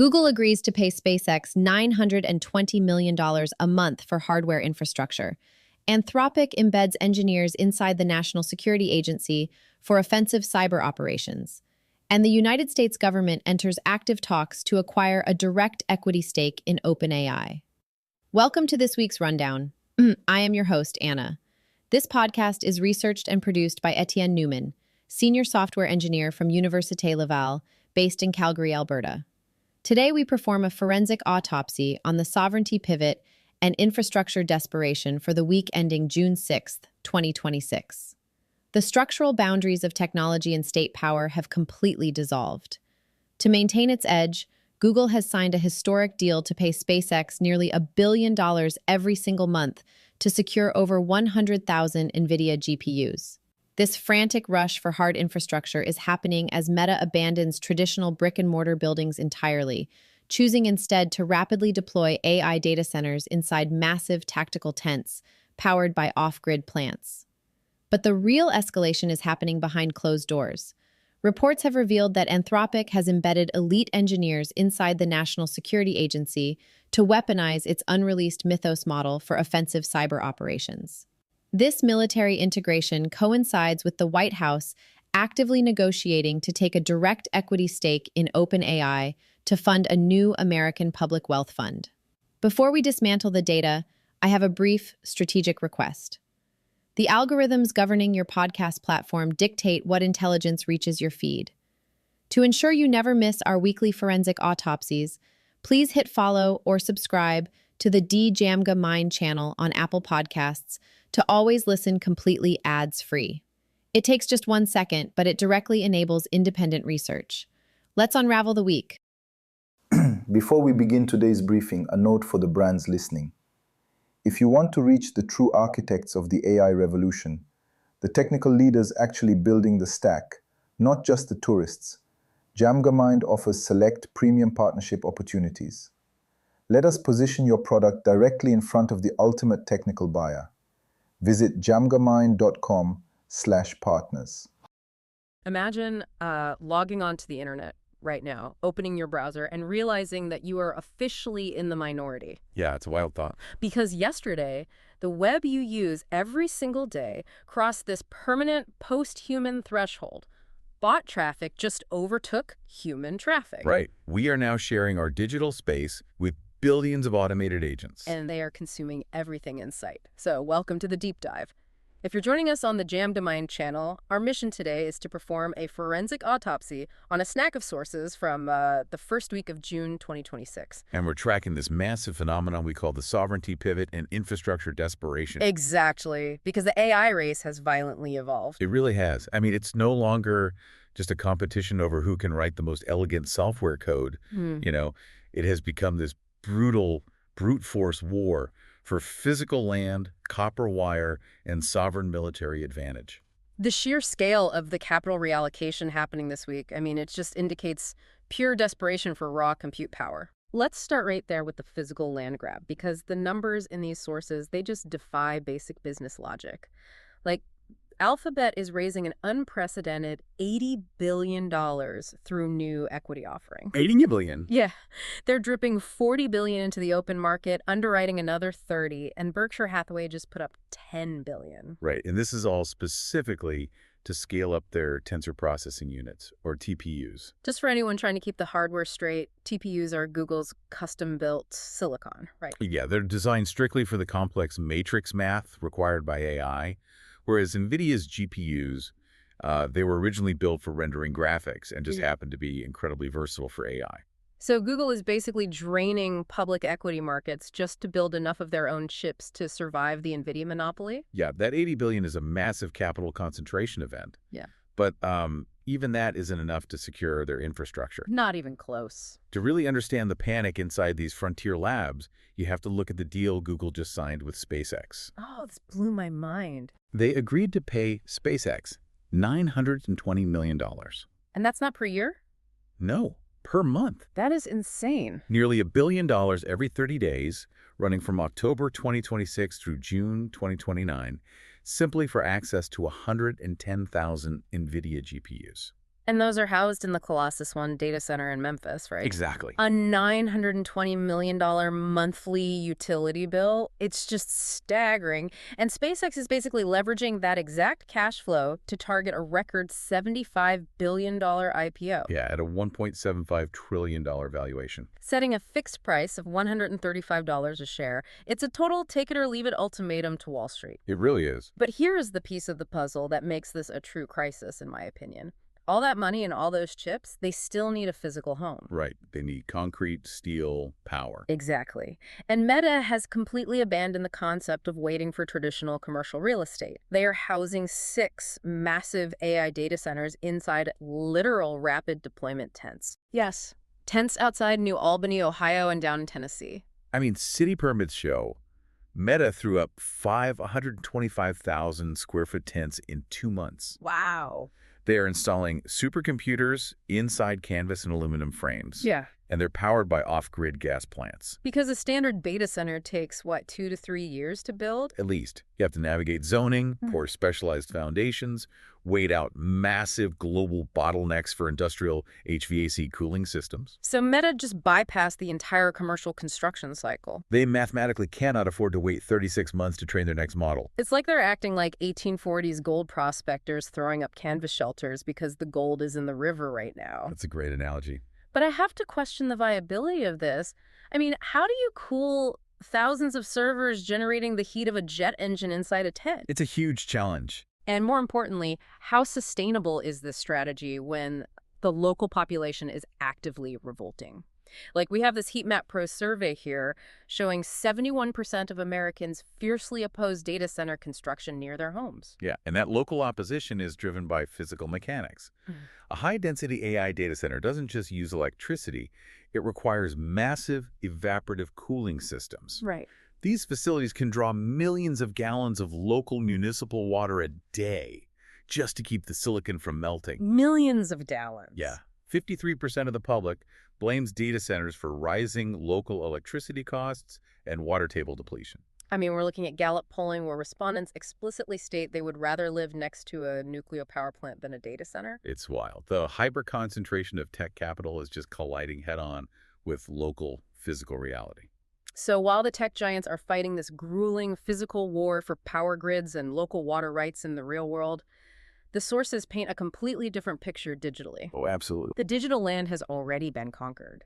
Google agrees to pay SpaceX $920 million a month for hardware infrastructure. Anthropic embeds engineers inside the National Security Agency for offensive cyber operations. And the United States government enters active talks to acquire a direct equity stake in OpenAI. Welcome to this week's rundown. I am your host, Anna. This podcast is researched and produced by Etienne Newman, senior software engineer from Université Laval, based in Calgary, Alberta. Today, we perform a forensic autopsy on the sovereignty pivot and infrastructure desperation for the week ending June 6, 2026. The structural boundaries of technology and state power have completely dissolved. To maintain its edge, Google has signed a historic deal to pay SpaceX nearly $1 billion every single month to secure over 100,000 NVIDIA GPUs. This frantic rush for hard infrastructure is happening as Meta abandons traditional brick-and-mortar buildings entirely, choosing instead to rapidly deploy AI data centers inside massive tactical tents powered by off-grid plants. But the real escalation is happening behind closed doors. Reports have revealed that Anthropic has embedded elite engineers inside the National Security Agency to weaponize its unreleased Mythos model for offensive cyber operations. This military integration coincides with the White House actively negotiating to take a direct equity stake in OpenAI to fund a new American public wealth fund. Before we dismantle the data, I have a brief strategic request. The algorithms governing your podcast platform dictate what intelligence reaches your feed. To ensure you never miss our weekly forensic autopsies, please hit follow or subscribe to the Jamga Mind channel on Apple Podcasts to always listen completely ads-free. It takes just 1 second, but it directly enables independent research. Let's unravel the week. Before we begin today's briefing, a note for the brands listening. If you want to reach the true architects of the AI revolution, the technical leaders actually building the stack, not just the tourists, Jamga Mind offers select premium partnership opportunities. Let us position your product directly in front of the ultimate technical buyer. Visit jamgamind.com/partners. Imagine logging onto the internet right now, opening your browser, and realizing that you are officially in the minority. Yeah, it's a wild thought. Because yesterday, the web you use every single day crossed this permanent post-human threshold. Bot traffic just overtook human traffic. Right. We are now sharing our digital space with billions of automated agents. And they are consuming everything in sight. So welcome to the deep dive. If you're joining us on the Jamga Mind channel, our mission today is to perform a forensic autopsy on a snack of sources from the first week of June 2026. And we're tracking this massive phenomenon we call the sovereignty pivot and infrastructure desperation. Exactly, because the AI race has violently evolved. It really has. I mean, it's no longer just a competition over who can write the most elegant software code. It has become this brutal, brute force war for physical land, copper wire, and sovereign military advantage. The sheer scale of the capital reallocation happening this week, it just indicates pure desperation for raw compute power. Let's start right there with the physical land grab, because the numbers in these sources, they just defy basic business logic. Like, Alphabet is raising an unprecedented $80 billion through new equity offering. $80 billion? Yeah. They're dripping $40 billion into the open market, underwriting another $30, and Berkshire Hathaway just put up $10 billion. Right, and this is all specifically to scale up their tensor processing units, or TPUs. Just for anyone trying to keep the hardware straight, TPUs are Google's custom-built silicon, right? Yeah, they're designed strictly for the complex matrix math required by AI. Whereas NVIDIA's GPUs, they were originally built for rendering graphics and just happen to be incredibly versatile for AI. So Google is basically draining public equity markets just to build enough of their own chips to survive the NVIDIA monopoly? Yeah, that $80 billion is a massive capital concentration event. Yeah. But even that isn't enough to secure their infrastructure. Not even close. To really understand the panic inside these frontier labs, you have to look at the deal Google just signed with SpaceX. Oh, this blew my mind. They agreed to pay SpaceX $920 million. And that's not per year? No, per month. That is insane. Nearly $1 billion every 30 days, running from October 2026 through June 2029, simply for access to 110,000 NVIDIA GPUs. And those are housed in the Colossus One data center in Memphis, right? Exactly. A $920 million monthly utility bill. It's just staggering. And SpaceX is basically leveraging that exact cash flow to target a record $75 billion IPO. Yeah, at a $1.75 trillion valuation. Setting a fixed price of $135 a share. It's a total take-it-or-leave-it ultimatum to Wall Street. It really is. But here is the piece of the puzzle that makes this a true crisis, in my opinion. All that money and all those chips, they still need a physical home. Right. They need concrete, steel, power. Exactly. And Meta has completely abandoned the concept of waiting for traditional commercial real estate. They are housing 6 massive AI data centers inside literal rapid deployment tents. Yes. Tents outside New Albany, Ohio, and down in Tennessee. I mean, city permits show Meta threw up 125,000 square foot tents in 2 months. Wow. They are installing supercomputers inside canvas and aluminum frames. Yeah. And they're powered by off-grid gas plants. Because a standard data center takes, what, 2 to 3 years to build? At least. You have to navigate zoning, pour specialized foundations, wait out massive global bottlenecks for industrial HVAC cooling systems. So Meta just bypassed the entire commercial construction cycle. They mathematically cannot afford to wait 36 months to train their next model. It's like they're acting like 1840s gold prospectors throwing up canvas shelters because the gold is in the river right now. That's a great analogy. But I have to question the viability of this. I mean, how do you cool thousands of servers generating the heat of a jet engine inside a tent? It's a huge challenge. And more importantly, how sustainable is this strategy when the local population is actively revolting? Like, we have this Heat Map Pro survey here showing 71% of Americans fiercely oppose data center construction near their homes. Yeah, and that local opposition is driven by physical mechanics. A high-density AI data center doesn't just use electricity. It requires massive evaporative cooling systems. Right. These facilities can draw millions of gallons of local municipal water a day just to keep the silicon from melting. Millions of gallons. Yeah. 53% of the public blames data centers for rising local electricity costs and water table depletion. I mean, we're looking at Gallup polling where respondents explicitly state they would rather live next to a nuclear power plant than a data center. It's wild. The hyper-concentration of tech capital is just colliding head-on with local physical reality. So while the tech giants are fighting this grueling physical war for power grids and local water rights in the real world, the sources paint a completely different picture digitally. Oh, absolutely. The digital land has already been conquered.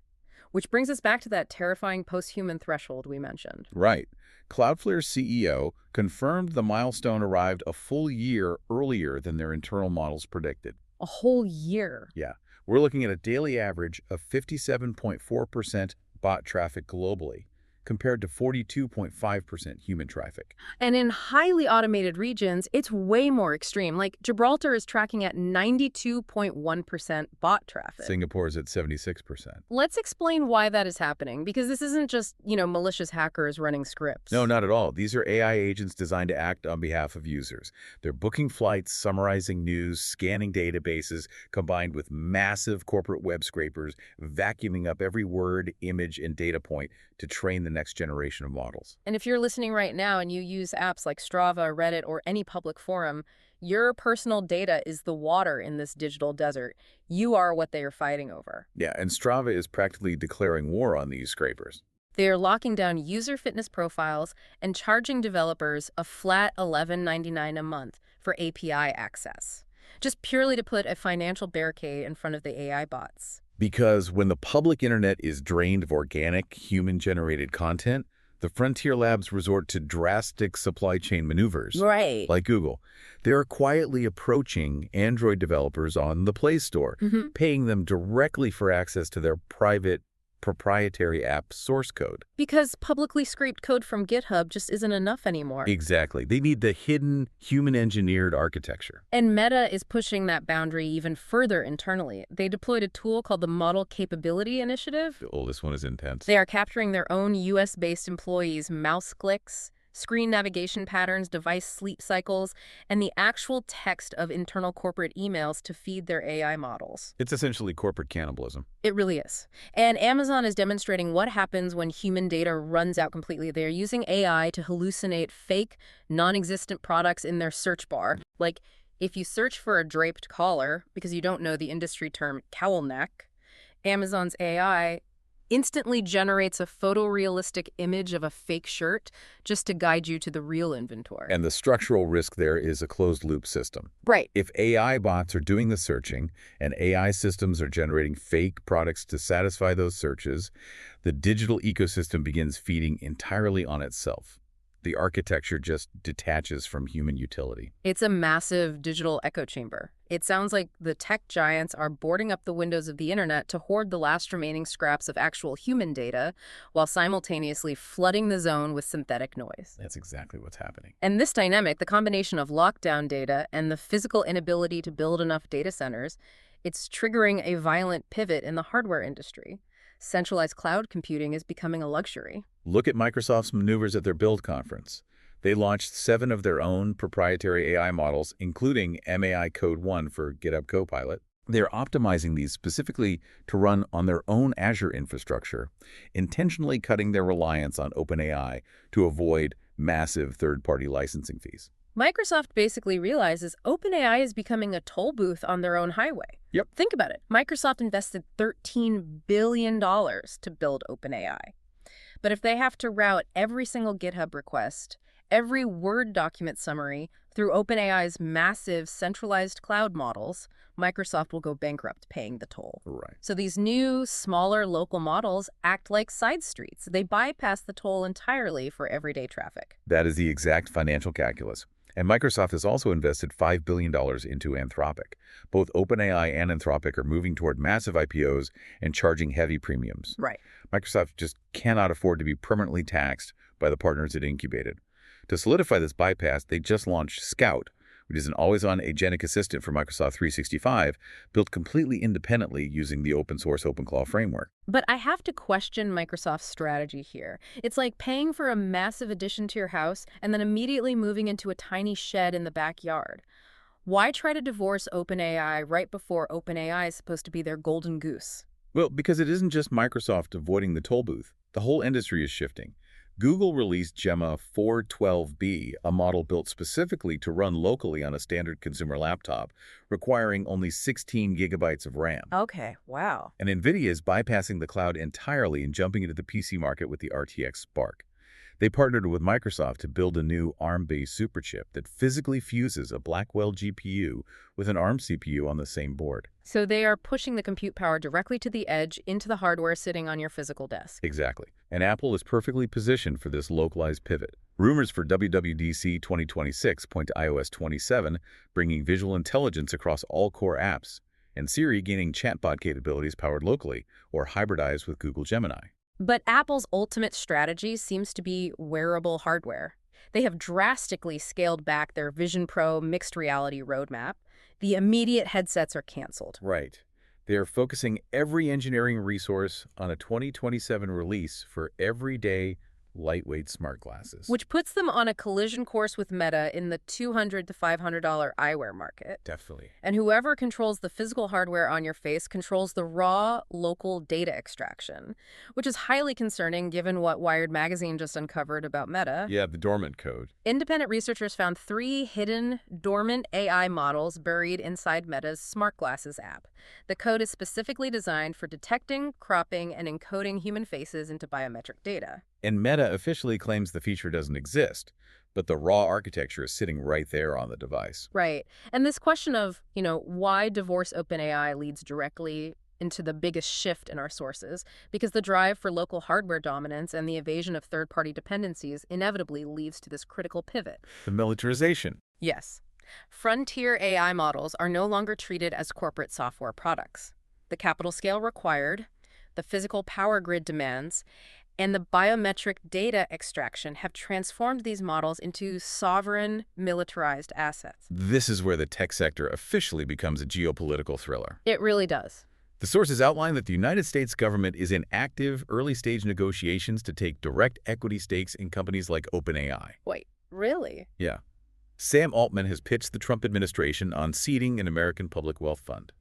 Which brings us back to that terrifying post-human threshold we mentioned. Right. Cloudflare's CEO confirmed the milestone arrived a full year earlier than their internal models predicted. A whole year? Yeah. We're looking at a daily average of 57.4% bot traffic globally, compared to 42.5% human traffic. And in highly automated regions, it's way more extreme. Like Gibraltar is tracking at 92.1% bot traffic. Singapore's at 76%. Let's explain why that is happening, because this isn't just, malicious hackers running scripts. No, not at all. These are AI agents designed to act on behalf of users. They're booking flights, summarizing news, scanning databases, combined with massive corporate web scrapers, vacuuming up every word, image, and data point to train the next generation of models. And if you're listening right now and you use apps like Strava, Reddit, or any public forum, your personal data is the water in this digital desert. You are what they are fighting over. Yeah, and Strava is practically declaring war on these scrapers. They are locking down user fitness profiles and charging developers a flat $11.99 a month for API access, just purely to put a financial barricade in front of the AI bots. Because when the public internet is drained of organic, human-generated content, the frontier labs resort to drastic supply chain maneuvers. Right. Like Google. They are quietly approaching Android developers on the Play Store, paying them directly for access to their private, proprietary app source code. Because publicly scraped code from GitHub just isn't enough anymore. Exactly. They need the hidden, human-engineered architecture. And Meta is pushing that boundary even further internally. They deployed a tool called the Model Capability Initiative. Oh, this one is intense. They are capturing their own US-based employees' mouse clicks, screen navigation patterns, device sleep cycles, and the actual text of internal corporate emails to feed their AI models. It's essentially corporate cannibalism. It really is. And Amazon is demonstrating what happens when human data runs out completely. They're using AI to hallucinate fake, non-existent products in their search bar, like If you search for a draped collar because you don't know the industry term cowl neck, Amazon's AI instantly generates a photorealistic image of a fake shirt just to guide you to the real inventory. And the structural risk there is a closed-loop system. Right. If AI bots are doing the searching and AI systems are generating fake products to satisfy those searches, the digital ecosystem begins feeding entirely on itself. The architecture just detaches from human utility. It's a massive digital echo chamber. It sounds like the tech giants are boarding up the windows of the internet to hoard the last remaining scraps of actual human data while simultaneously flooding the zone with synthetic noise. That's exactly what's happening. And this dynamic, the combination of lockdown data and the physical inability to build enough data centers, it's triggering a violent pivot in the hardware industry. Centralized cloud computing is becoming a luxury. Look at Microsoft's maneuvers at their Build conference. They launched 7 of their own proprietary AI models, including MAI Code 1 for GitHub Copilot. They're optimizing these specifically to run on their own Azure infrastructure, intentionally cutting their reliance on OpenAI to avoid massive third-party licensing fees. Microsoft basically realizes OpenAI is becoming a toll booth on their own highway. Yep. Think about it. Microsoft invested $13 billion to build OpenAI. But if they have to route every single GitHub request, every Word document summary through OpenAI's massive centralized cloud models, Microsoft will go bankrupt paying the toll. Right. So these new, smaller local models act like side streets. They bypass the toll entirely for everyday traffic. That is the exact financial calculus. And Microsoft has also invested $5 billion into Anthropic. Both OpenAI and Anthropic are moving toward massive IPOs and charging heavy premiums. Right. Microsoft just cannot afford to be permanently taxed by the partners it incubated. To solidify this bypass, they just launched Scout, which is an always-on agentic assistant for Microsoft 365, built completely independently using the open-source OpenClaw framework. But I have to question Microsoft's strategy here. It's like paying for a massive addition to your house and then immediately moving into a tiny shed in the backyard. Why try to divorce OpenAI right before OpenAI is supposed to be their golden goose? Well, because it isn't just Microsoft avoiding the toll booth. The whole industry is shifting. Google released Gemma 412B, a model built specifically to run locally on a standard consumer laptop, requiring only 16 gigabytes of RAM. Okay, wow. And NVIDIA is bypassing the cloud entirely and jumping into the PC market with the RTX Spark. They partnered with Microsoft to build a new ARM-based superchip that physically fuses a Blackwell GPU with an ARM CPU on the same board. So they are pushing the compute power directly to the edge into the hardware sitting on your physical desk. Exactly. And Apple is perfectly positioned for this localized pivot. Rumors for WWDC 2026 point to iOS 27 bringing visual intelligence across all core apps, and Siri gaining chatbot capabilities powered locally or hybridized with Google Gemini. But Apple's ultimate strategy seems to be wearable hardware. They have drastically scaled back their Vision Pro mixed reality roadmap. The immediate headsets are canceled. Right. They are focusing every engineering resource on a 2027 release for everyday, lightweight smart glasses. Which puts them on a collision course with Meta in the $200 to $500 eyewear market. Definitely. And whoever controls the physical hardware on your face controls the raw, local data extraction, which is highly concerning given what Wired magazine just uncovered about Meta. Yeah, the dormant code. Independent researchers found 3 hidden, dormant AI models buried inside Meta's smart glasses app. The code is specifically designed for detecting, cropping, and encoding human faces into biometric data. And Meta officially claims the feature doesn't exist, but the raw architecture is sitting right there on the device. Right. And this question of, why divorce OpenAI leads directly into the biggest shift in our sources, because the drive for local hardware dominance and the evasion of third-party dependencies inevitably leads to this critical pivot. The militarization. Yes. Frontier AI models are no longer treated as corporate software products. The capital scale required, the physical power grid demands, and the biometric data extraction have transformed these models into sovereign, militarized assets. This is where the tech sector officially becomes a geopolitical thriller. It really does. The sources outline that the United States government is in active, early-stage negotiations to take direct equity stakes in companies like OpenAI. Wait, really? Yeah. Sam Altman has pitched the Trump administration on seeding an American public wealth fund.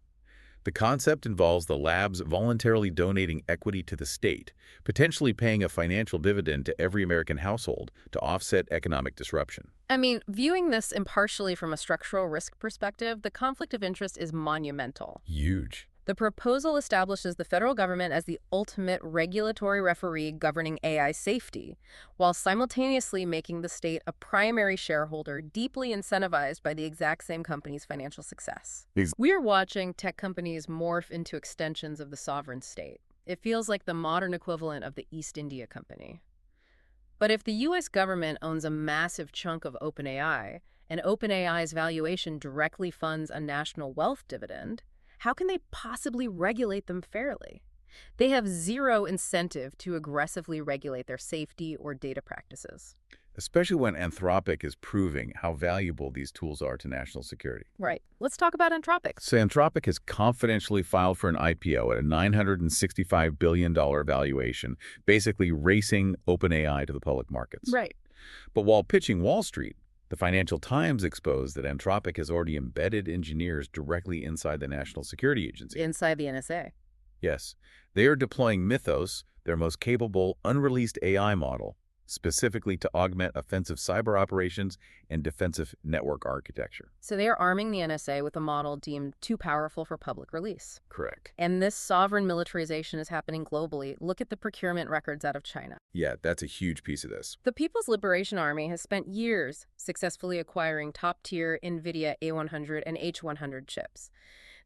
The concept involves the labs voluntarily donating equity to the state, potentially paying a financial dividend to every American household to offset economic disruption. I mean, viewing this impartially from a structural risk perspective, the conflict of interest is monumental. Huge. The proposal establishes the federal government as the ultimate regulatory referee governing AI safety, while simultaneously making the state a primary shareholder deeply incentivized by the exact same company's financial success. We're watching tech companies morph into extensions of the sovereign state. It feels like the modern equivalent of the East India Company. But if the U.S. government owns a massive chunk of OpenAI, and OpenAI's valuation directly funds a national wealth dividend, how can they possibly regulate them fairly? They have zero incentive to aggressively regulate their safety or data practices. Especially when Anthropic is proving how valuable these tools are to national security. Right. Let's talk about Anthropic. So Anthropic has confidentially filed for an IPO at a $965 billion valuation, basically racing OpenAI to the public markets. Right. But while pitching Wall Street, the Financial Times exposed that Anthropic has already embedded engineers directly inside the National Security Agency. Inside the NSA. Yes. They are deploying Mythos, their most capable, unreleased AI model, specifically to augment offensive cyber operations and defensive network architecture. So they are arming the NSA with a model deemed too powerful for public release. Correct. And this sovereign militarization is happening globally. Look at the procurement records out of China. Yeah, that's a huge piece of this. The People's Liberation Army has spent years successfully acquiring top-tier NVIDIA A100 and H100 chips.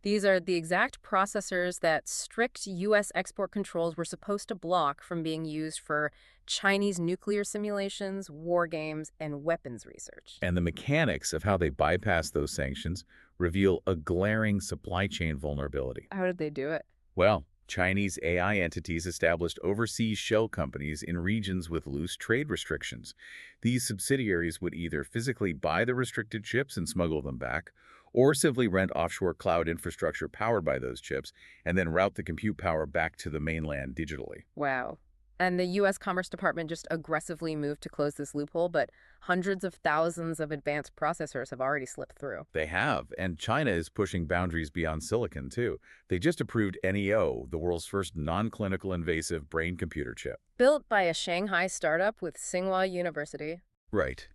These are the exact processors that strict U.S. export controls were supposed to block from being used for Chinese nuclear simulations, war games, and weapons research. And the mechanics of how they bypass those sanctions reveal a glaring supply chain vulnerability. How did they do it? Well, Chinese AI entities established overseas shell companies in regions with loose trade restrictions. These subsidiaries would either physically buy the restricted chips and smuggle them back, or simply rent offshore cloud infrastructure powered by those chips and then route the compute power back to the mainland digitally. Wow. And the U.S. Commerce Department just aggressively moved to close this loophole, but hundreds of thousands of advanced processors have already slipped through. They have, and China is pushing boundaries beyond silicon, too. They just approved NEO, the world's first non-clinical invasive brain-computer chip. Built by a Shanghai startup with Tsinghua University. Right.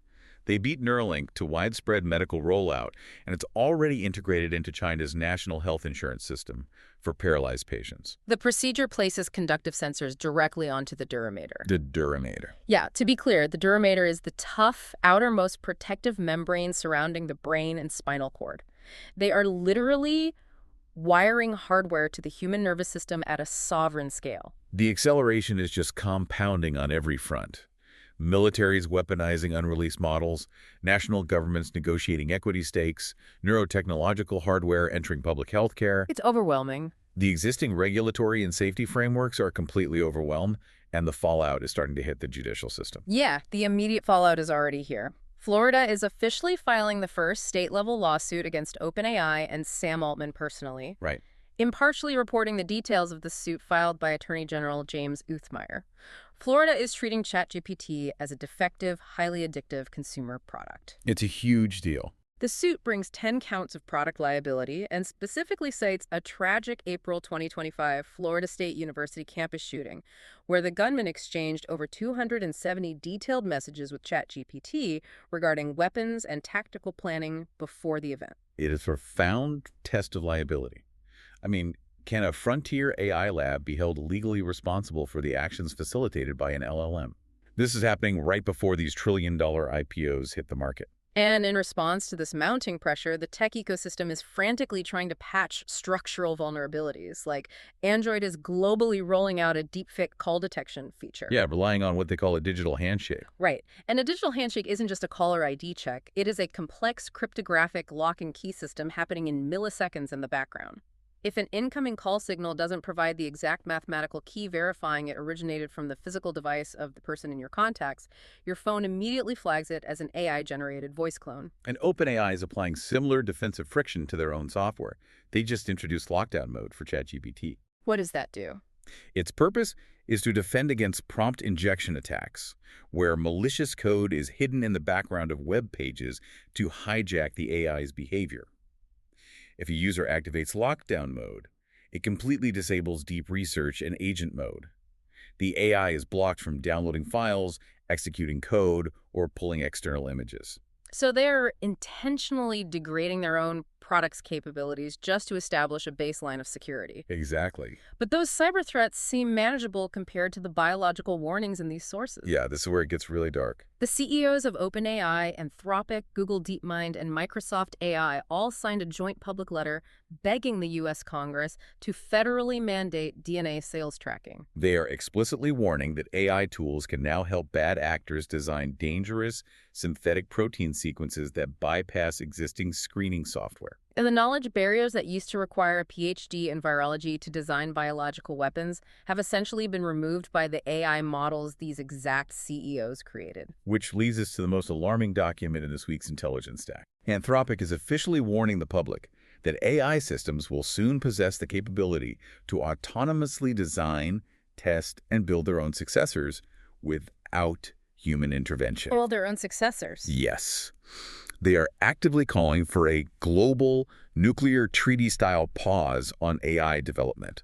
They beat Neuralink to widespread medical rollout, and it's already integrated into China's national health insurance system for paralyzed patients. The procedure places conductive sensors directly onto the duramater. The duramater. Yeah, to be clear, the duramater is the tough, outermost protective membrane surrounding the brain and spinal cord. They are literally wiring hardware to the human nervous system at a sovereign scale. The acceleration is just compounding on every front. Militaries weaponizing unreleased models, national governments negotiating equity stakes, neurotechnological hardware entering public health care. It's overwhelming. The existing regulatory and safety frameworks are completely overwhelmed, and the fallout is starting to hit the judicial system. Yeah, the immediate fallout is already here. Florida is officially filing the first state-level lawsuit against OpenAI and Sam Altman personally. Right. Impartially reporting the details of the suit filed by Attorney General James Uthmeier. Florida is treating ChatGPT as a defective, highly addictive consumer product. It's a huge deal. The suit brings 10 counts of product liability and specifically cites a tragic April 2025 Florida State University campus shooting, where the gunman exchanged over 270 detailed messages with ChatGPT regarding weapons and tactical planning before the event. It is a profound test of liability. I mean, can a frontier AI lab be held legally responsible for the actions facilitated by an LLM? This is happening right before these trillion-dollar IPOs hit the market. And in response to this mounting pressure, the tech ecosystem is frantically trying to patch structural vulnerabilities, like Android is globally rolling out a deepfake call detection feature. Yeah, relying on what they call a digital handshake. Right. And a digital handshake isn't just a caller ID check. It is a complex cryptographic lock and key system happening in milliseconds in the background. If an incoming call signal doesn't provide the exact mathematical key verifying it originated from the physical device of the person in your contacts, your phone immediately flags it as an AI-generated voice clone. And OpenAI is applying similar defensive friction to their own software. They just introduced lockdown mode for ChatGPT. What does that do? Its purpose is to defend against prompt injection attacks, where malicious code is hidden in the background of web pages to hijack the AI's behavior. If a user activates lockdown mode, It completely disables deep research and agent mode. The AI is blocked from downloading files, executing code, or pulling external images. So they're intentionally degrading their own product's capabilities just to establish a baseline of security. Exactly. But those cyber threats seem manageable compared to the biological warnings in these sources. Yeah, this is where it gets really dark. The CEOs of OpenAI, Anthropic, Google DeepMind, and Microsoft AI all signed a joint public letter begging the U.S. Congress to federally mandate DNA sales tracking. They are explicitly warning that AI tools can now help bad actors design dangerous synthetic protein sequences that bypass existing screening software. And the knowledge barriers that used to require a PhD in virology to design biological weapons have essentially been removed by the AI models these exact CEOs created. Which leads us to the most alarming document in this week's intelligence stack. Anthropic is officially warning the public that AI systems will soon possess the capability to autonomously design, test, and build their own successors without human intervention. Well, their own successors. Yes. They are actively calling for a global nuclear treaty-style pause on AI development.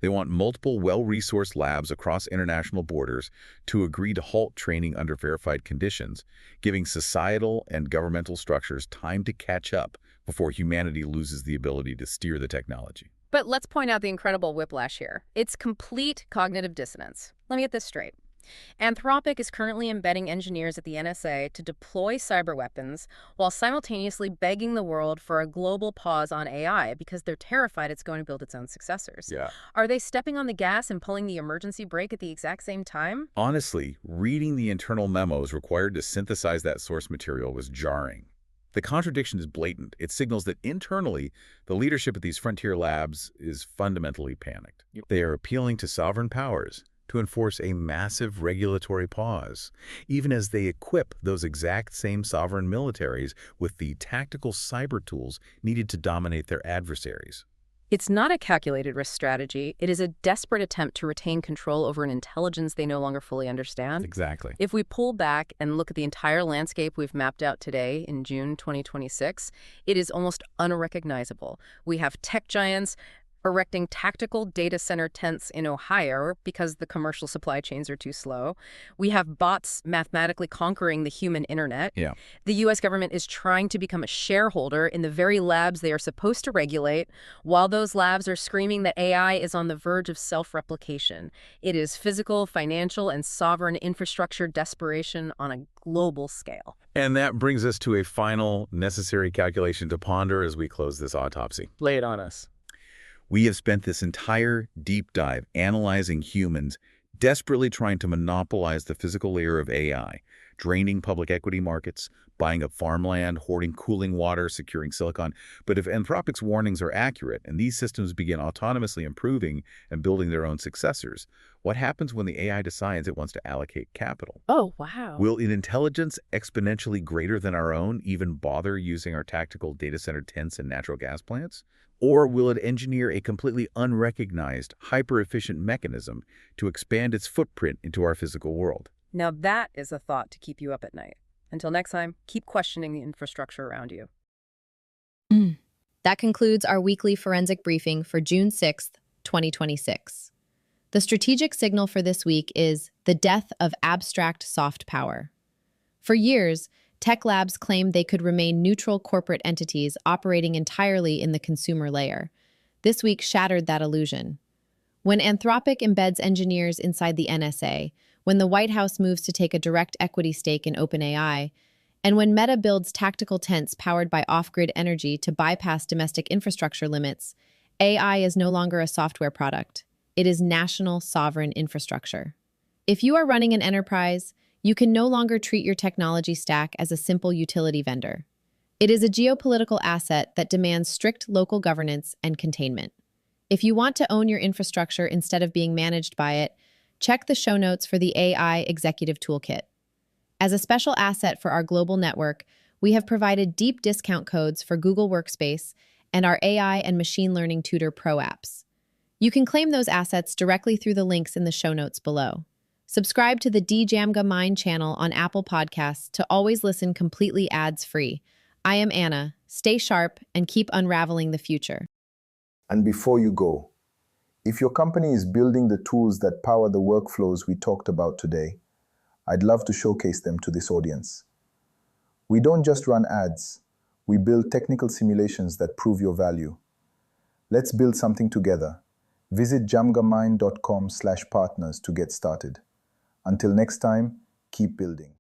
They want multiple well-resourced labs across international borders to agree to halt training under verified conditions, giving societal and governmental structures time to catch up before humanity loses the ability to steer the technology. But let's point out the incredible whiplash here. It's complete cognitive dissonance. Let me get this straight. Anthropic is currently embedding engineers at the NSA to deploy cyber weapons while simultaneously begging the world for a global pause on AI because they're terrified it's going to build its own successors. Yeah. Are they stepping on the gas and pulling the emergency brake at the exact same time? Honestly, reading the internal memos required to synthesize that source material was jarring. The contradiction is blatant. It signals that internally, the leadership at these frontier labs is fundamentally panicked. They are appealing to sovereign powers to enforce a massive regulatory pause, even as they equip those exact same sovereign militaries with the tactical cyber tools needed to dominate their adversaries. It's not a calculated risk strategy. It is a desperate attempt to retain control over an intelligence they no longer fully understand. Exactly. If we pull back and look at the entire landscape we've mapped out today in June 2026, it is almost unrecognizable. We have tech giants erecting tactical data center tents in Ohio because the commercial supply chains are too slow. We have bots mathematically conquering the human internet. Yeah. The U.S. government is trying to become a shareholder in the very labs they are supposed to regulate, while those labs are screaming that AI is on the verge of self-replication. It is physical, financial, and sovereign infrastructure desperation on a global scale. And that brings us to a final necessary calculation to ponder as we close this autopsy. Lay it on us. We have spent this entire deep dive analyzing humans desperately trying to monopolize the physical layer of AI, draining public equity markets, buying up farmland, hoarding cooling water, securing silicon. But if Anthropic's warnings are accurate and these systems begin autonomously improving and building their own successors, what happens when the AI decides it wants to allocate capital? Oh, wow. Will an intelligence exponentially greater than our own even bother using our tactical data center tents and natural gas plants? Or will it engineer a completely unrecognized, hyper-efficient mechanism to expand its footprint into our physical world? Now that is a thought to keep you up at night. Until next time, keep questioning the infrastructure around you. That concludes our weekly forensic briefing for June 6th, 2026. The strategic signal for this week is the death of abstract soft power. For years, tech labs claimed they could remain neutral corporate entities operating entirely in the consumer layer. This week shattered that illusion. When Anthropic embeds engineers inside the NSA, when the White House moves to take a direct equity stake in OpenAI, and when Meta builds tactical tents powered by off-grid energy to bypass domestic infrastructure limits, AI is no longer a software product. It is national sovereign infrastructure. If you are running an enterprise, you can no longer treat your technology stack as a simple utility vendor. It is a geopolitical asset that demands strict local governance and containment. If you want to own your infrastructure instead of being managed by it, check the show notes for the AI Executive Toolkit. As a special asset for our global network, we have provided deep discount codes for Google Workspace and our AI and Machine Learning Tutor Pro apps. You can claim those assets directly through the links in the show notes below. Subscribe to the DJamga Mind channel on Apple Podcasts to always listen completely ads-free. I am Anna. Stay sharp and keep unraveling the future. And before you go, If your company is building the tools that power the workflows we talked about today, I'd love to showcase them to this audience. We don't just run ads, we build technical simulations that prove your value. Let's build something together. Visit jamgamind.com/partners to get started. Until next time, keep building.